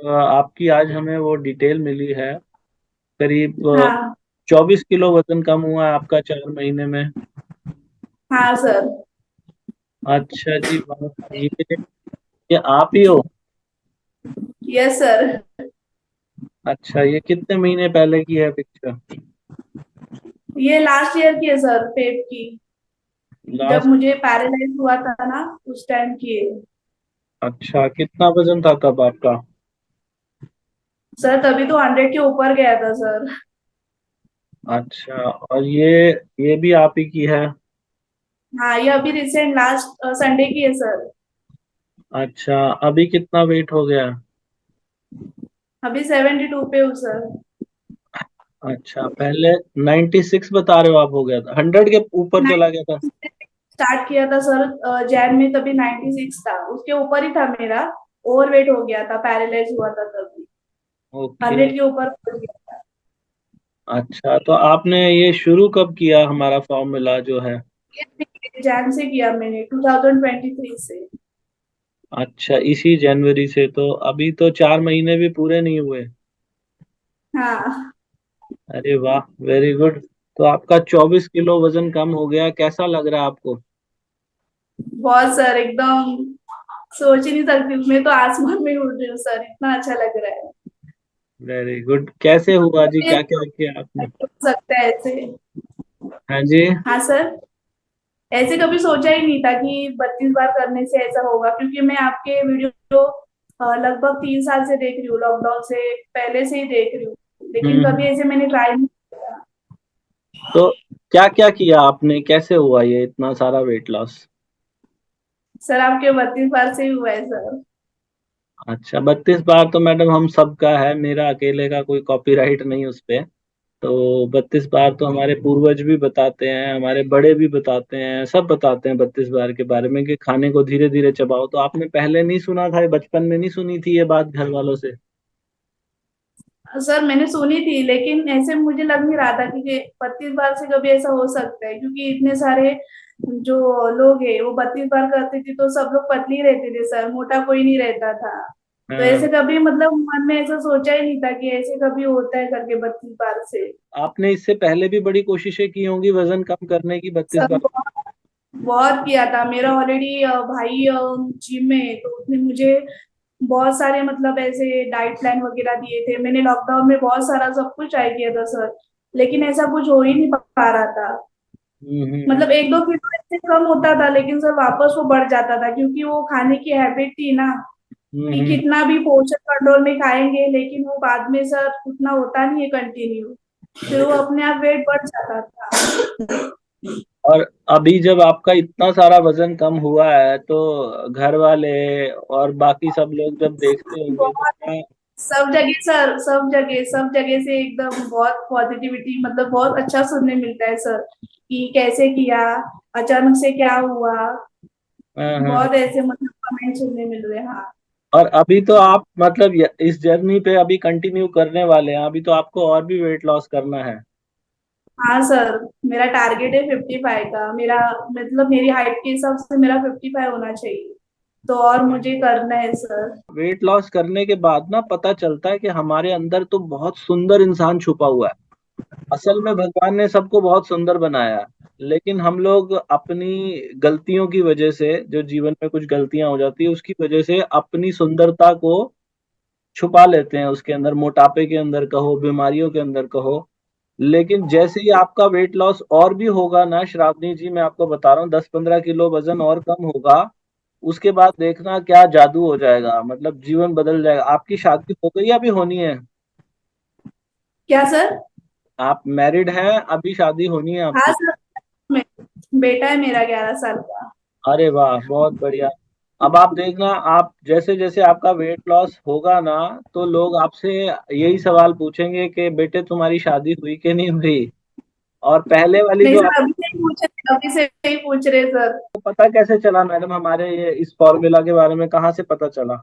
आपकी आज हमें वो डिटेल मिली है। करीब हाँ। 24 किलो वजन कम हुआ है आपका 4 महीने में। हाँ सर। अच्छा जी, वाह। ये आप ही हो? Yes sir. अच्छा, ये कितने महीने पहले की है पिक्चर? ये लास्ट ईयर की है सर, पेट की। जब लास्ट। मुझे पैरालाइज हुआ था ना, उस टाइम की है। अच्छा, कितना वजन था तब आपका? सर तभी तो 100 के ऊपर गया था सर। अच्छा, और ये भी आप ही की है? हाँ, ये अभी रिसेंट लास्ट संडे की है सर। अच्छा, अभी कितना वेट हो गया? अभी 72 पे हूँ सर। अच्छा, पहले 96 बता रहे हो आप, हो गया था 100 के ऊपर चला गया था? स्टार्ट किया था सर जैन में, तभी 96 था, उसके ऊपर ही था मेरा। ओवर वेट हो गया था, पैरालाइज हुआ था तभी। ओके। 100 के ऊपर पहुंच गया था। अच्छा, तो आपने ये शुरू कब किया हमारा फॉर्मूला जो है? ये जैन से किया मैंने, 2023 से। अच्छा, इसी जनवरी से? तो अभी तो 4 महीने भी पूरे नहीं हुए। हाँ। अरे वाह, वेरी गुड। तो आपका 24 किलो वजन कम हो गया, कैसा लग रहा है आपको? बहुत सर, एकदम सोच ही नहीं सकती, मैं तो आसमान में उड़ रही हूँ सर, इतना अच्छा लग रहा है। Very good. कैसे हुआ जी, कभी क्या क्या ऐसा किया आपने? हो सकता है ऐसे। हाँ जी। हाँ सर। ऐसे कभी सोचा ही नहीं था कि 32 बार करने से ऐसा होगा, क्योंकि मैं आपके वीडियो लगभग 3 साल से देख रही हूँ, लॉकडाउन से पहले से ही देख रही हूँ। लेकिन कभी हम्म। ऐसे मैंने ट्राई नहीं किया। तो क्या क्या किया आपने, कैसे हुआ ये इतना सारा वेट लॉस? सर आपके 32 बार से ही हुआ है सर। अच्छा, 32 बार तो मैडम हम सबका है, मेरा अकेले का कोई कॉपीराइट नहीं उस पे। तो 32 बार तो हमारे पूर्वज भी बताते हैं, हमारे बड़े भी बताते हैं, सब बताते हैं 32 बार के बारे में कि खाने को धीरे धीरे चबाओ। तो आपने पहले नहीं सुना था, बचपन में नहीं सुनी थी ये बात घर वालों से? सर मैंने सुनी थी, लेकिन ऐसे मुझे लग नहीं रहा था कि 32 बार से कभी ऐसा हो सकता है, क्योंकि इतने सारे जो लोग हैं वो 32 बार करते थे तो सब लोग पतली रहते थे सर, मोटा कोई नहीं रहता था। तो ऐसे हाँ। कभी मतलब मन में ऐसा सोचा ही नहीं था कि ऐसे कभी होता है करके 32 बार से। आपने इससे पहले भी बड़ी कोशिशें की होंगी वजन कम करने की, बत्तीस सर बार बहुत बहुत किया था मेरा ऑलरेडी। भाई जिम में है, तो उसने मुझे बहुत सारे मतलब ऐसे डाइट प्लान वगैरह दिए थे। मैंने लॉकडाउन में बहुत सारा सब कुछ ट्राई किया था सर, लेकिन ऐसा कुछ हो ही नहीं पा रहा था। मतलब 1-2 किलो ऐसे कम होता था, लेकिन सर वापस वो बढ़ जाता था, क्योंकि वो खाने की हैबिट थी ना, हम्म कि हम्म। कितना भी पोषण कंट्रोल में खाएंगे, लेकिन वो बाद में सर उतना होता नहीं है कंटिन्यू। फिर वो अपने आप वेट बढ़ जाता था। और अभी जब आपका इतना सारा वजन कम हुआ है तो घर वाले और बाकी सब लोग जब देखते होंगे तो बहुत क्या? सब जगह सर, सब जगह से एकदम बहुत पॉजिटिविटी, मतलब बहुत अच्छा सुनने मिलता है सर, कि कैसे किया, अचानक से क्या हुआ। हाँ हाँ हाँ। बहुत ऐसे मतलब कमेंट सुनने मिल रहे हैं। हाँ। और अभी तो आप मतलब इस जर्नी पे अभी कंटिन्यू करने वाले हैं, अभी तो आपको और भी वेट लॉस करना है। हाँ सर, मेरा टारगेट है 55 का। मेरा मतलब मेरी हाइट के हिसाब से मेरा 55 होना चाहिए, तो और मुझे करना है सर। वेट लॉस करने के बाद ना पता चलता है कि हमारे अंदर तो बहुत सुंदर इंसान छुपा हुआ है। असल में भगवान ने सबको बहुत सुंदर बनाया है, लेकिन हम लोग अपनी गलतियों की वजह से, जो जीवन में कुछ गलतियां हो जाती है उसकी वजह से अपनी सुंदरता को छुपा लेते हैं, उसके अंदर मोटापे के अंदर कहो, बीमारियों के अंदर कहो। लेकिन जैसे ही आपका वेट लॉस और भी होगा ना श्रावणी जी, मैं आपको बता रहा हूँ, 10-15 किलो वजन और कम होगा, उसके बाद देखना क्या जादू हो जाएगा, मतलब जीवन बदल जाएगा। आपकी शादी हो गई या अभी होनी है? क्या सर? आप मैरिड हैं, अभी शादी होनी है हाँ आपकी? सर, मैं बेटा है मेरा 11 साल का। अरे वाह, बहुत बढ़िया। अब आप देखना, आप जैसे जैसे आपका वेट लॉस होगा ना, तो लोग आपसे यही सवाल पूछेंगे कि बेटे तुम्हारी शादी हुई कि नहीं हुई। और पहले वाली नहीं जो सर, आपको अभी से ही पूछ रहे, अभी से ही पूछ रहे सर। पता कैसे चला मैडम, हमारे ये इस फॉर्मूला के बारे में कहाँ से पता चला?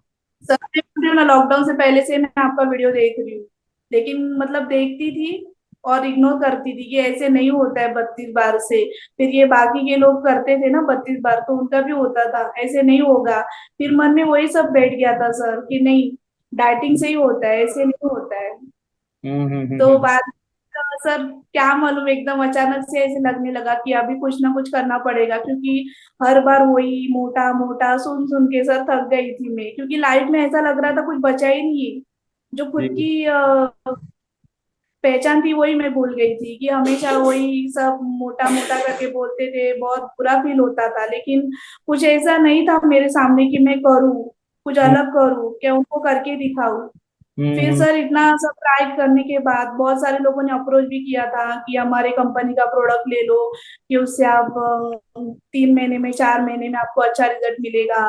सर मैं बोल रही हूँ ना, लॉकडाउन से पहले से मैं आपका वीडियो देख रही हूँ, लेकिन मतलब देखती थी और इग्नोर करती थी कि ऐसे नहीं होता है 32 बार से। फिर ये बाकी के लोग करते थे ना 32 बार, तो उनका भी होता था, ऐसे नहीं होगा। फिर मन में वही सब बैठ गया था सर, कि नहीं, डाइटिंग से ही होता है, ऐसे नहीं होता है। तो हम्म। बाद सर क्या मालूम एकदम अचानक से ऐसे लगने लगा कि अभी कुछ ना कुछ करना पड़ेगा, क्योंकि हर बार वही मोटा मोटा सुन सुन के सर थक गई थी मैं, क्योंकि लाइफ में ऐसा लग रहा था कुछ बचा ही नहीं है। जो खुद जी। की पहचान थी वही मैं भूल गई थी, कि हमेशा वही सब मोटा मोटा करके बोलते थे, बहुत बुरा फील होता था, लेकिन कुछ ऐसा नहीं था मेरे सामने कि मैं करूँ, कुछ हम्म अलग करूँ, क्या उनको करके दिखाऊं। फिर हम्म सर इतना सब ट्राई करने के बाद बहुत सारे लोगों ने अप्रोच भी किया था कि हमारे कंपनी का प्रोडक्ट ले लो, कि उससे आप 3 महीने में 4 महीने में आपको अच्छा रिजल्ट मिलेगा।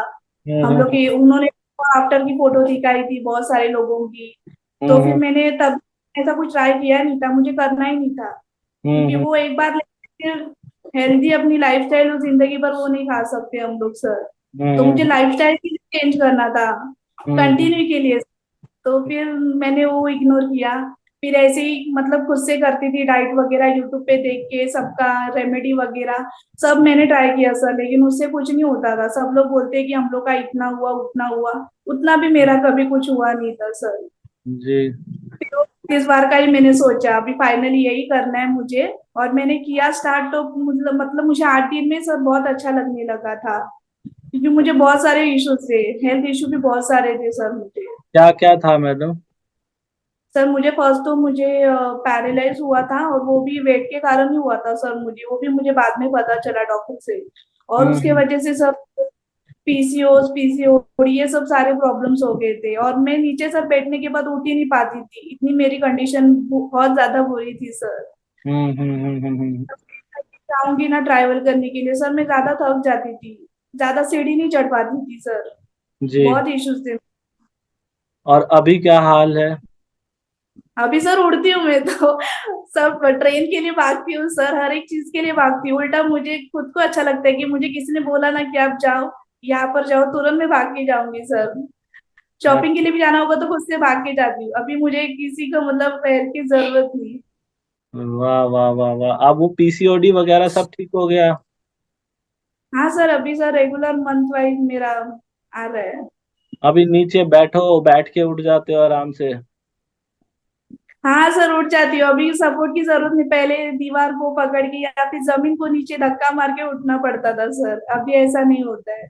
हम लोग हम्म की उन्होंने आफ्टर की फोटो दिखाई थी बहुत सारे लोगों की। तो फिर हम्म मैंने तब ऐसा कुछ ट्राई किया नहीं था, मुझे करना ही नहीं था, क्योंकि हम्म वो एक बार फिर हेल्दी अपनी लाइफस्टाइल और जिंदगी भर वो नहीं खा सकते हम लोग सर। तो मुझे हम्म लाइफस्टाइल चेंज करना था हम्म कंटिन्यू के लिए। तो फिर मैंने वो इग्नोर किया। फिर ऐसे ही मतलब खुद से करती थी डाइट वगैरह, यूट्यूब पे देख के सबका रेमेडी वगैरह सब मैंने ट्राई किया सर, लेकिन उससे कुछ नहीं होता था। सब लोग बोलते हैं कि हम लोग का इतना हुआ उतना हुआ, उतना भी मेरा कभी कुछ हुआ नहीं था सर। जी। फिर इस बार का ही मैंने सोचा अभी फाइनली यही करना है मुझे, और मैंने किया स्टार्ट। तो मतलब मुझे 8 दिन में सर बहुत अच्छा लगने लगा था, क्योंकि मुझे बहुत सारे इश्यूज थे, हेल्थ इशू भी बहुत सारे थे सर मुझे। क्या क्या था मैडम? सर मुझे फर्स्ट तो मुझे पैरालाइज हुआ था, और वो भी वेट के कारण ही हुआ था सर मुझे, वो भी मुझे बाद में पता चला डॉक्टर से। और उसके हम्म वजह से सब पीसीओस पीसीओडी ये सब सारे प्रॉब्लम्स हो गए थे, और मैं नीचे सर बैठने के बाद उठ ही नहीं पाती थी, इतनी मेरी कंडीशन बहुत ज्यादा बुरी थी सर। हम्म। जाऊंगी ना ट्रैवल करने के लिए सर, मैं ज्यादा थक जाती थी, ज्यादा सीढ़ी नहीं चढ़ पाती थी सर, जी। बहुत इश्यूज थे। और अभी क्या हाल है? अभी सर उड़ती हूँ मैं तो सब ट्रेन के लिए भागती हूँ सर, हर एक चीज के लिए भागती हूँ। उल्टा मुझे खुद को अच्छा लगता है कि मुझे किसी ने बोला ना कि आप जाओ, यहाँ पर जाओ, तुरंत मैं भाग के जाऊंगी सर। शॉपिंग के लिए भी जाना होगा तो खुद से भाग के जाती हूँ, अभी मुझे किसी का मतलब हेल्प की जरूरत नहीं। वाह वाह वाह वाह, अब वो पीसीओडी वगैरह सब ठीक हो गया? हाँ सर, अभी सर रेगुलर मंथ वाइज मेरा आ रहा है। अभी नीचे बैठो, बैठ के उठ जाते हो आराम से? हाँ सर उठ जाती हूँ, अभी सपोर्ट की जरूरत नहीं, पहले दीवार को पकड़ के या फिर जमीन को नीचे धक्का मार के उठना पड़ता था सर, अभी ऐसा नहीं होता है।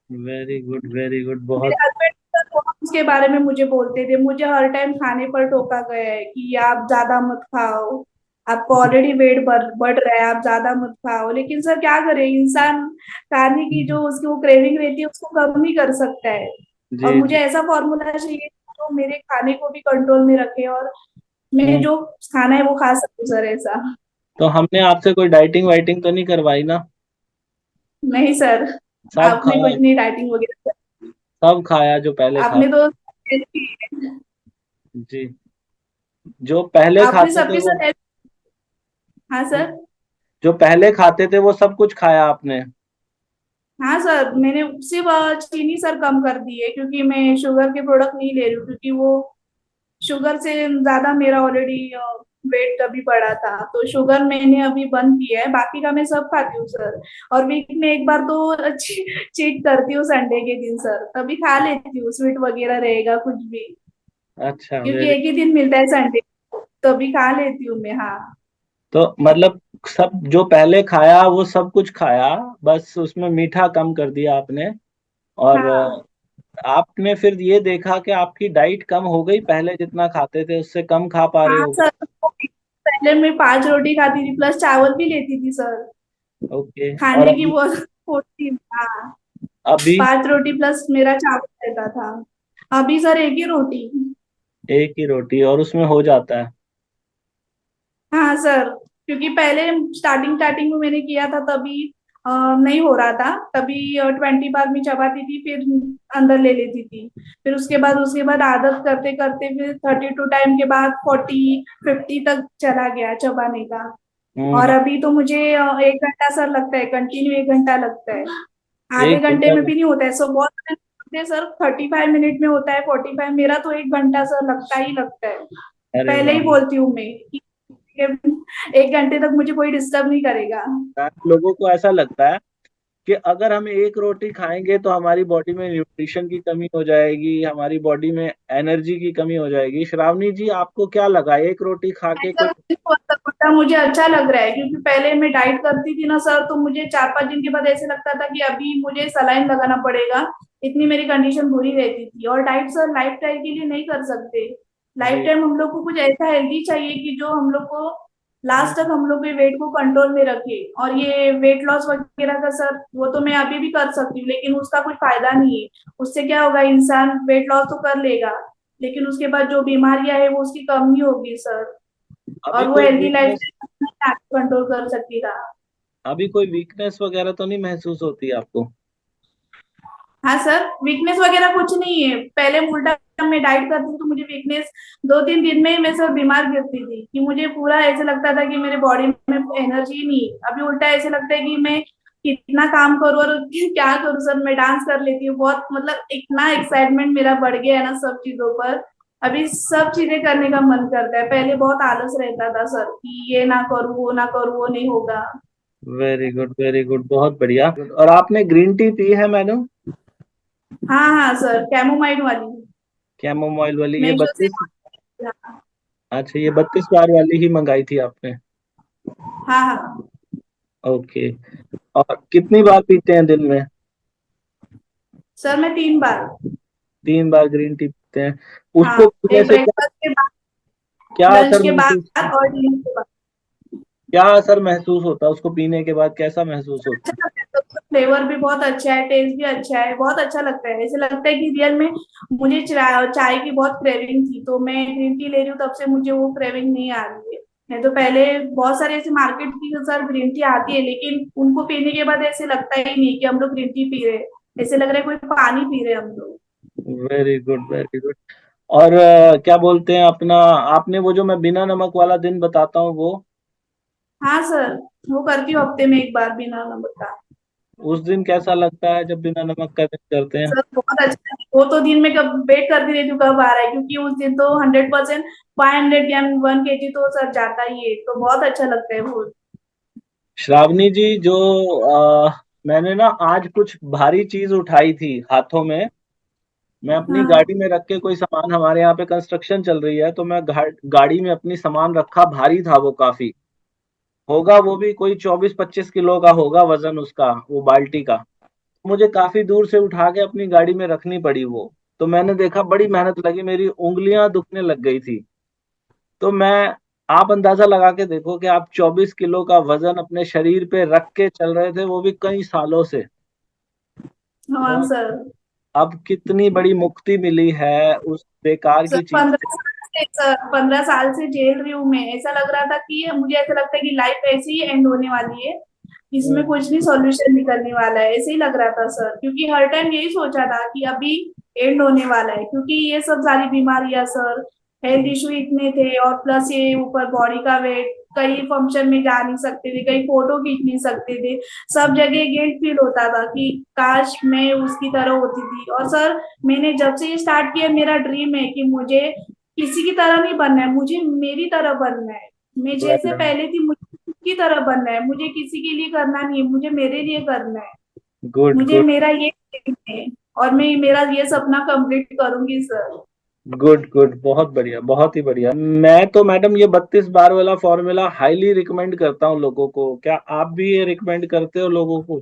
वेरी गुड वेरी गुड, मेरे बहुत। हस्बैंड सर बहुत उसके बारे में मुझे बोलते थे, मुझे हर टाइम खाने पर टोका गया है कि आप ज्यादा मत खाओ, आपको ऑलरेडी वेट बढ़ रहा है, आप ज्यादा मत खाओ। लेकिन सर क्या करे इंसान, खाने की जो उसकी वो क्रेविंग रहती है उसको कम नहीं कर सकता है। जी और मुझे जी। ऐसा फॉर्मूला चाहिए जो मेरे खाने को भी कंट्रोल में रखे, और मैं हम्म, जो खाना है वो खा सकूं सर, ऐसा। तो हमने आपसे कोई डाइटिंग वाइटिंग तो नहीं करवाई ना? नहीं सर, सब आपने खाया? कुछ नहीं डाइटिंग वगैरह, सब खाया जो पहले खा? आपने तो जी। जो पहले आपने खाते थे सबके वो, साथ हाँ सर। जो पहले खाते थे वो सब कुछ खाया आपने? हाँ सर, मैंने सिर्फ चीनी सर कम कर दी है, क्योंकि मैं शुगर के प्रोडक्ट नहीं ले रही हूँ, क्योंकि वो शुगर से ज्यादा मेरा ऑलरेडी वेट अभी बढ़ा था, तो शुगर मैंने अभी बंद किया है, बाकी का मैं सब खाती हूँ सर। और वीक में एक बार तो चीट करती हूँ संडे के दिन सर, तभी खा लेती हूँ, स्वीट वगैरह रहेगा कुछ भी, अच्छा, क्योंकि वेरी। एक ही दिन मिलता है संडे, तभी खा लेती हूँ मैं। हाँ तो मतलब सब जो पहले खाया वो सब कुछ खाया, बस उसमें मीठा कम कर दिया आपने। और हाँ आपने फिर ये देखा कि आपकी डाइट कम हो गई, पहले जितना खाते थे उससे कम खा पा रहे हाँ हो? सर, पहले मैं 5 रोटी खाती थी प्लस चावल भी लेती थी सर, ओके। और खाने की अभी? बहुत होती। हाँ, अभी 5 रोटी प्लस मेरा चावल रहता था। अभी सर एक ही रोटी। एक ही रोटी और उसमें हो जाता है? हाँ सर, क्योंकि पहले स्टार्टिंग स्टार्टिंग में मैंने किया था तभी नहीं हो रहा था, तभी 20 बार में चबाती थी, फिर अंदर ले लेती थी। फिर उसके बाद आदत करते करते फिर 32 टाइम के बाद 40 50 तक चला गया चबाने का। और हम्म। अभी तो मुझे 1 घंटा सर लगता है, कंटिन्यू 1 घंटा लगता है, आधे एक घंटे घंटा में भी नहीं होता है। सो बहुत सारे होते हैं सर 35 मिनट में होता है, 45, मेरा तो 1 घंटा सर लगता ही लगता है। अरे पहले ही वाह। बोलती हूँ मैं कि 1 घंटे तक मुझे कोई डिस्टर्ब नहीं करेगा। लोगों को ऐसा लगता है कि अगर हम एक रोटी खाएंगे तो हमारी बॉडी में न्यूट्रिशन की कमी हो जाएगी, हमारी बॉडी में एनर्जी की कमी हो जाएगी। श्रावणी जी, आपको क्या लगा, एक रोटी खा के सर कोई? उल्टा मुझे अच्छा लग रहा है, क्योंकि पहले मैं डाइट करती थी ना सर, तो मुझे 4-5 दिन के बाद ऐसे लगता था कि अभी मुझे सलाइन लगाना पड़ेगा, इतनी मेरी कंडीशन बुरी रहती थी। और डाइट सर लाइफ टाइम के लिए नहीं कर सकते। लाइफ जी। टाइम हम लोग को कुछ ऐसा हेल्दी चाहिए कि जो हम लोग को हम्म। लास्ट तक हम लोग के वेट को कंट्रोल में रखे। और ये वेट लॉस वगैरह का सर, वो तो मैं अभी भी कर सकती हूँ, लेकिन उसका कुछ फायदा नहीं है। उससे क्या होगा, इंसान वेट लॉस तो कर लेगा, लेकिन उसके बाद जो बीमारियां है वो उसकी कम ही होगी सर। अभी और वो कोई हेल्दी लाइफ वीकनेस, कंट्रोल कर सकती था। अभी कोई वीकनेस वगैरह तो नहीं महसूस होती आपको? हाँ सर, वीकनेस वगैरह कुछ नहीं है। पहले उल्टा मैं डाइट करती थी तो मुझे वीकनेस 2-3 दिन में ही मैं सर बीमार गिरती थी, कि मुझे पूरा ऐसे लगता था कि मेरे बॉडी में एनर्जी नहीं है। अभी उल्टा ऐसे लगता है कि मैं कितना काम करूँ और क्या करूँ सर। मैं डांस कर लेती हूँ बहुत, मतलब इतना एक्साइटमेंट मेरा बढ़ गया है ना सब चीजों पर। अभी सब चीजें करने का मन करता है। पहले बहुत आलस रहता था सर, कि ये ना करूँ वो ना करूँ, वो नहीं होगा। वेरी गुड, वेरी गुड, बहुत बढ़िया। और आपने ग्रीन टी पी है मैडम? हाँ हाँ सर, कैमोमाइल वाली। कैमोमाइल वाली, ये मैं जो से 32? अच्छा, ये 32 बार वाली ही मंगाई थी आपने? हाँ हाँ ओके। और कितनी बार पीते हैं दिन में? सर, मैं 3 बार। 3 बार ग्रीन टी पीते हैं। हाँ, उसको पीने एक से क्या, ब्रेकफास्ट के बाद, क्या लंच असर के महसूस, बाद और डिनर के बाद। क्या असर महसूस होता है उसको पीने के बाद, कैसा महसूस अच्छा होता है? लगता है, फ्लेवर भी बहुत अच्छा है, टेस्ट भी अच्छा है, बहुत अच्छा लगता है। ऐसे लगता है कि रियल में मुझे चाय की बहुत क्रेविंग थी, तो मैं ग्रीन टी ले रही हूँ, तब से मुझे वो क्रेविंग नहीं आ रही है। नहीं तो पहले बहुत सारे ऐसे मार्केट की सर ग्रीन टी आती है, लेकिन उनको पीने के बाद ऐसे लगता ही नहीं कि हम लोग ग्रीन टी पी रहे हैं। ऐसे लग रहा है कोई पानी पी रहे हैं हम लोग। Very good, very good. और क्या बोलते हैं अपना, आपने वो जो मैं बिना नमक वाला दिन बताता हूँ वो, हाँ सर, वो करती हूँ हफ्ते में एक बार बिना नमक का। उस दिन कैसा लगता है जब बिना नमक का दिन करते हैं? सर बहुत अच्छा है। वो तो दिन में कब वेट करती रहती हूँ कब आ रहा है, क्योंकि उस दिन तो 100% 500 ग्राम 1 kg तो सर जाता ही है, तो बहुत अच्छा लगता है वो। श्रावणी जी, जो मैंने ना आज कुछ भारी चीज उठाई थी हाथों में, मैं अपनी हाँ गाड़ी में रख के, कोई सामान, हमारे यहाँ पे कंस्ट्रक्शन चल रही है, तो मैं गाड़ी में अपनी सामान रखा, भारी था वो काफी, होगा वो भी कोई 24-25 किलो का होगा वजन उसका, वो बाल्टी का। मुझे काफी दूर से उठा के अपनी गाड़ी में रखनी पड़ी वो। तो मैंने देखा, बड़ी मेहनत लगी, मेरी उंगलियां दुखने लग गई थी। तो मैं, आप अंदाजा लगा के देखो कि आप 24 किलो का वजन अपने शरीर पे रख के चल रहे थे, वो भी कई सालों से। हाँ तो सर। अब कितनी बड़ी मुक्ति मिली है उस बेकार सर की चीज से। 15 साल से, सर 15 साल से झेल रही हूँ मैं। ऐसा लग रहा था कि मुझे ऐसा लगता है कि लाइफ ऐसी ही एंड होने वाली है, इसमें हम्म। कुछ नहीं सॉल्यूशन निकलने वाला है, ऐसे ही लग रहा था सर। क्योंकि हर टाइम यही सोचा था कि अभी एंड होने वाला है, क्योंकि ये सब सारी बीमारियां सर, हेल्थ इशू इतने थे, और प्लस ये ऊपर बॉडी का वेट, कहीं फंक्शन में जा नहीं सकते थे, कहीं फोटो खींच नहीं सकते थे, सब जगह गिल्ट फील होता था कि काश मैं उसकी तरह होती थी। और सर मैंने जब से ये स्टार्ट किया, मेरा ड्रीम है कि मुझे किसी की तरह नहीं बनना है, मुझे मेरी तरह बनना है। मैं जैसे वेल, पहले थी मुझे की तरह बनना है, मुझे किसी के लिए करना नहीं है, मुझे मेरे लिए करना है। गुड मुझे गुड, मेरा ये dream है, और मैं मेरा ये सपना कंप्लीट करूंगी सर। गुड गुड, बहुत बढ़िया, बहुत ही बढ़िया। मैं तो मैडम ये 32 बार वाला फॉर्मूला हाईली रिकमेंड करता हूँ लोगों को। क्या आप भी ये रिकमेंड करते हो लोगों को?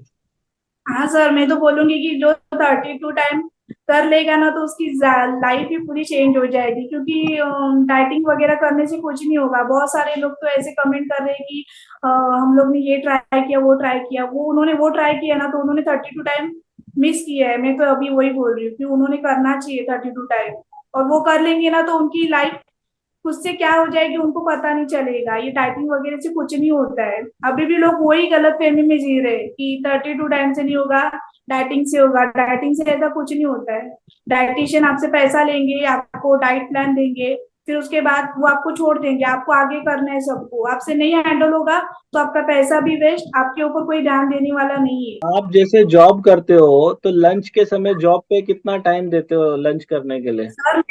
हाँ सर, मैं तो बोलूंगी कि जो 32 टाइम कर लेगा ना, तो उसकी लाइफ ही पूरी चेंज हो जाएगी। क्योंकि डाइटिंग वगैरह करने से कुछ नहीं होगा। बहुत सारे लोग तो ऐसे कमेंट कर रहे हैं कि हम लोग ने ये ट्राई किया वो ट्राई किया, वो उन्होंने वो ट्राई किया ना, तो उन्होंने 32 टाइम मिस किया है। मैं तो अभी वही बोल रही हूँ कि उन्होंने करना चाहिए 32 टाइम, और वो कर लेंगे ना तो उनकी लाइफ उससे क्या हो जाएगी उनको पता नहीं चलेगा। ये डाइटिंग वगैरह से कुछ नहीं होता है। अभी भी लोग वही गलत फहमी में जी रहे हैं कि 32 टाइम से नहीं होगा, डाइटिंग से होगा। डाइटिंग से ऐसा कुछ नहीं होता है। डाइटिशियन आपसे पैसा लेंगे, आपको डाइट प्लान देंगे, फिर उसके बाद वो आपको छोड़ देंगे, आपको आगे करना है सबको। आपसे नहीं हैंडल होगा तो आपका पैसा भी वेस्ट, आपके ऊपर कोई ध्यान देने वाला नहीं है। आप जैसे जॉब करते हो, तो लंच के समय जॉब पे कितना टाइम देते हो लंच करने के लिए? सर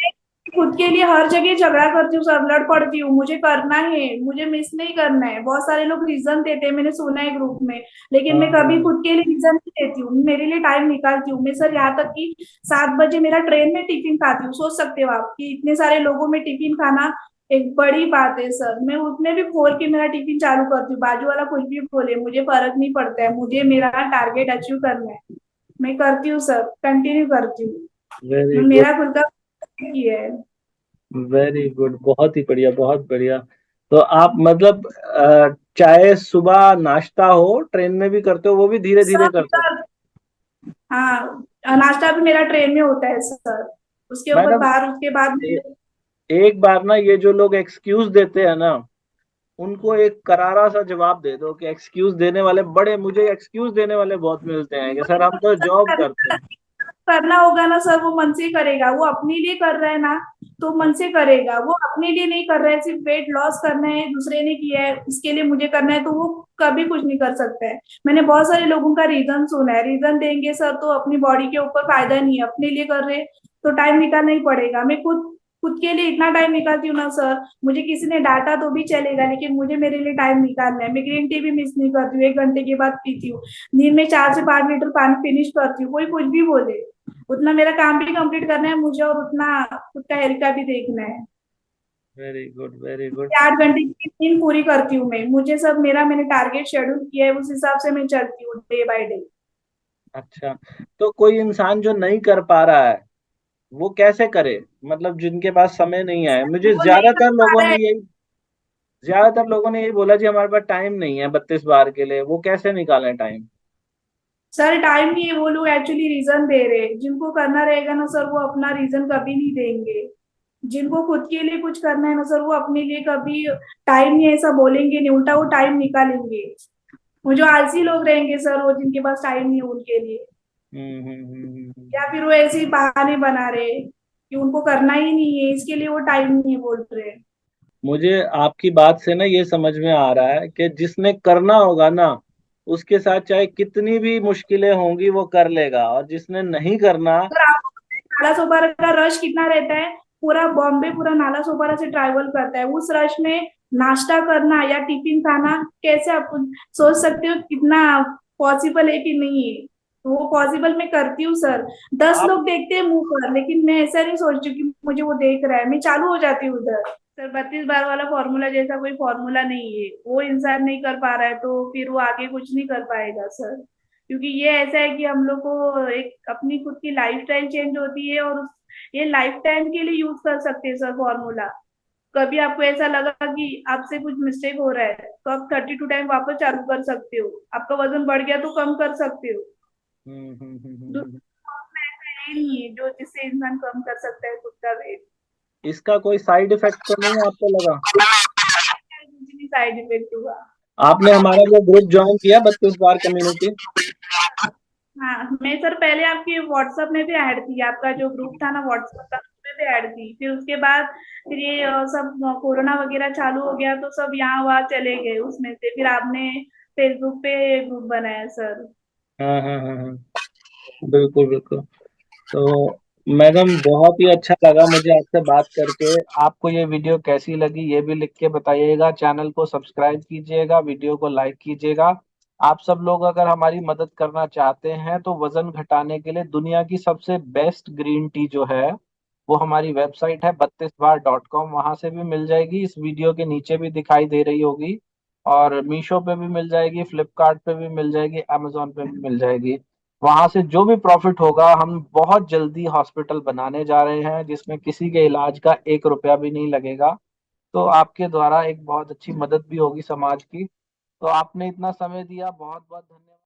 खुद के लिए हर जगह झगड़ा करती हूँ सर, लड़ पड़ती हूँ, मुझे करना है, मुझे मिस नहीं करना है। बहुत सारे लोग रीजन देते हैं, मैंने सुना है ग्रुप में, लेकिन हाँ मैं कभी हाँ। खुद के लिए रीजन नहीं देती हूँ, मेरे लिए टाइम निकालती हूँ मैं सर। यहाँ तक कि 7 बजे मेरा ट्रेन में टिफिन खाती हूँ। सोच सकते हो आप कि इतने सारे लोगों में टिफिन खाना एक बड़ी बात है सर। मैं उसमें भी खोल के मेरा टिफिन चालू करती हूँ, बाजू वाला कुछ भी बोले मुझे फर्क नहीं पड़ता है, मुझे मेरा टारगेट अचीव करना है। मैं करती हूँ सर, कंटिन्यू करती वेरी हूँ, गुड। मेरा खुद का ही है। वेरी गुड, बहुत ही बढ़िया, बहुत बढ़िया। तो आप मतलब चाहे सुबह नाश्ता हो ट्रेन में भी करते हो, वो भी धीरे धीरे सब करते हो? सर, हाँ, नाश्ता भी मेरा ट्रेन में होता है सर। उसके ऊपर मैडम, बाहर, उसके बाद ए, एक बार ना ये जो लोग एक्सक्यूज देते हैं ना, उनको एक करारा सा जवाब दे दो कि एक्सक्यूज देने वाले बड़े, मुझे एक्सक्यूज देने वाले बहुत मिलते हैं कि सर हम तो जॉब करते हैं। करना होगा ना सर, वो मन से ही करेगा, वो अपने लिए कर रहा है ना, तो मन से करेगा। वो अपने लिए नहीं कर रहा है, सिर्फ वेट लॉस करना है, दूसरे ने किया है इसके लिए मुझे करना है, तो वो कभी कुछ नहीं कर सकता है। मैंने बहुत सारे लोगों का रीजन सुना है, रीजन देंगे सर तो अपनी बॉडी के ऊपर फायदा नहीं है, अपने लिए कर रहे तो टाइम निकालना ही पड़ेगा। मैं खुद खुद के लिए इतना टाइम निकालती हूँ ना सर, मुझे किसी ने डांटा तो भी चलेगा, लेकिन मुझे मेरे लिए टाइम निकालना है। मैं ग्रीन टी भी मिस नहीं करती हूँ, 1 घंटे के बाद पीती हूँ। दिन में 4 से 5 लीटर पानी फिनिश करती हूँ, कोई कुछ भी बोले, उतना मेरा काम भी कंप्लीट करना है मुझे, और उतना खुद का हेल्थ का भी देखना है। Very good, very good. 8 घंटे की नींद पूरी करती हूँ मैं, मुझे सब मेरा, मैंने टारगेट शेड्यूल किया है, उस हिसाब से मैं चलती हूँ डे बाय डे। अच्छा, तो कोई इंसान जो नहीं कर पा रहा है वो कैसे करे? मतलब जिनके पास समय नहीं है, मुझे वो नहीं कर पा रहा है। ज्यादातर लोगों ने यही बोला जी हमारे पास टाइम नहीं है 32 बार के लिए, वो कैसे निकालें टाइम? सर टाइम नहीं है, वो लोग एक्चुअली रीजन दे रहे हैं। जिनको करना रहेगा ना सर, वो अपना रीजन कभी नहीं देंगे। जिनको खुद के लिए कुछ करना है ना सर, वो अपने लिए कभी टाइम नहीं ऐसा बोलेंगे नहीं, उल्टा वो टाइम निकालेंगे। वो जो आलसी लोग रहेंगे सर, वो जिनके पास टाइम नहीं है उनके लिए, या फिर वो ऐसे ही बहाने बना रहे कि उनको करना ही नहीं है, इसके लिए वो टाइम नहीं है बोल रहे। मुझे आपकी बात से ना ये समझ में आ रहा है कि जिसने करना होगा ना, उसके साथ चाहे कितनी भी मुश्किलें होंगी वो कर लेगा, और जिसने नहीं करना। अगर आपको नाला सोपारा का रश कितना रहता है, पूरा बॉम्बे पूरा नाला सोपारा से ट्रैवल करता है, उस रश में नाश्ता करना या टिफिन खाना, कैसे आप सोच सकते हो कितना पॉसिबल है कि नहीं है। तो वो पॉसिबल मैं करती हूँ सर। 10 आप लोग देखते हैं मुंह पर, लेकिन मैं ऐसा नहीं सोचती कि मुझे वो देख रहा है, मैं चालू हो जाती हूँ उधर। सर 32 बार वाला फॉर्मूला जैसा कोई फॉर्मूला नहीं है, वो इंसान नहीं कर पा रहा है तो फिर वो आगे कुछ नहीं कर पाएगा सर। क्योंकि ये ऐसा है कि हम लोग को एक अपनी खुद की लाइफ स्टाइल चेंज होती है, और ये लाइफ टाइम के लिए यूज कर सकते हैं सर फॉर्मूला। कभी आपको ऐसा लगा कि आपसे कुछ मिस्टेक हो रहा है, तो आप 32 टाइम वापस चालू कर सकते हो। आपका वजन बढ़ गया तो कम कर सकते हो। दूसरा फॉर्मूला ऐसा है ही नहीं है जो जिससे इंसान कम कर सकता है खुद का वेट। इसका कोई साइड इफेक्ट तो नहीं आपको लगा? कुछ नहीं साइड इफेक्ट हुआ। आपने हमारा वो ग्रुप ज्वाइन किया 32 बार कम्युनिटी? हाँ, मैं सर पहले आपके व्हाट्सएप में भी ऐड थी, आपका जो ग्रुप था ना व्हाट्सएप का, उसमें भी ऐड थी। फिर उसके बाद फिर ये सब कोरोना वगैरह चालू हो गया तो सब यहाँ वहाँ चले गए, उसमें से फिर आपने फेसबुक पे ग्रुप बनाया सर। हाँ हाँ हाँ हाँ, बिल्कुल बिल्कुल। तो मैडम, बहुत ही अच्छा लगा मुझे आपसे बात करके। आपको ये वीडियो कैसी लगी ये भी लिख के बताइएगा। चैनल को सब्सक्राइब कीजिएगा, वीडियो को लाइक कीजिएगा। आप सब लोग अगर हमारी मदद करना चाहते हैं तो वजन घटाने के लिए दुनिया की सबसे बेस्ट ग्रीन टी जो है वो हमारी वेबसाइट है 32बार.com, वहां से भी मिल जाएगी, इस वीडियो के नीचे भी दिखाई दे रही होगी। और मीशो पे भी मिल जाएगी, फ्लिपकार्ट पे भी मिल जाएगी, अमेजोन पे भी मिल जाएगी। वहां से जो भी प्रॉफिट होगा हम बहुत जल्दी हॉस्पिटल बनाने जा रहे हैं जिसमें किसी के इलाज का 1 रुपया भी नहीं लगेगा। तो आपके द्वारा एक बहुत अच्छी मदद भी होगी समाज की। तो आपने इतना समय दिया, बहुत बहुत धन्यवाद।